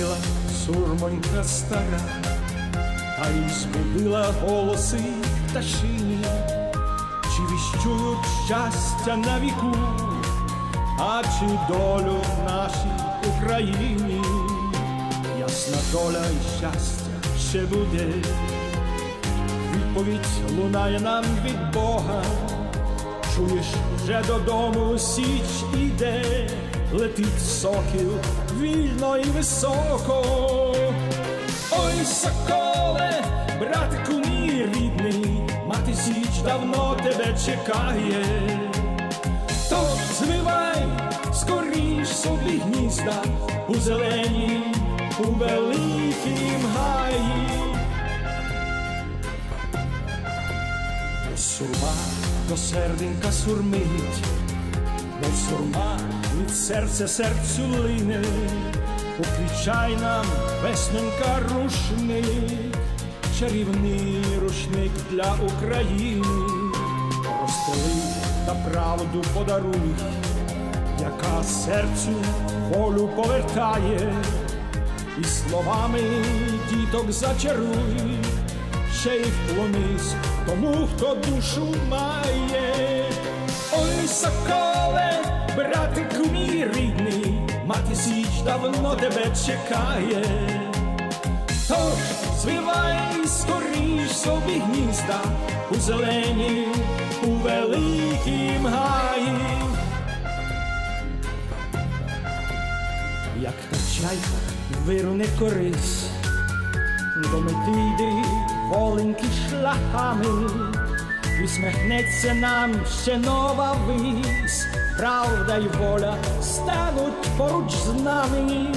Ходила сурмонька стара, та й збудила голоси пташині, чи віщують щастя на віку, а чи долю нашій Україні. Ясна доля і щастя ще буде, відповідь лунає нам від Бога. Чуєш, вже додому січ іде, летить сокіл вільно і високо. Ой, соколе, братику мій рідний, мати січ давно тебе чекає. Тож звивай скоріш собі гнізда у зеленій, у великім гаї. Сурма до серденька сурмить, бо сурма від серця серцю лине. Уквічай нам, весненька, рушник, чарівний рушник для України. Розстели та правду подаруй, яка серцю волю повертає, і словами діток зачаруй, ще й вклонись тому, хто душу має. Ой, соколе, братику мій рідний, мати січ давно тебе чекає. Тож звивай скоріш собі гнізда у зеленій, у великім гаї. Як та чайка вируне корись, до мети йди воленьки шляхами, і смехнеться нам ще нова вись, правда й воля стануть поруч з нами.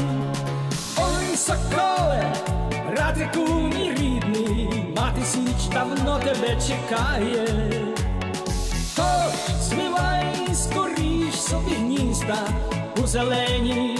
Ой, соколе, братику мій рідний, мати січ давно тебе чекає. Тож звивай скоріш собі гнізда у зеленій,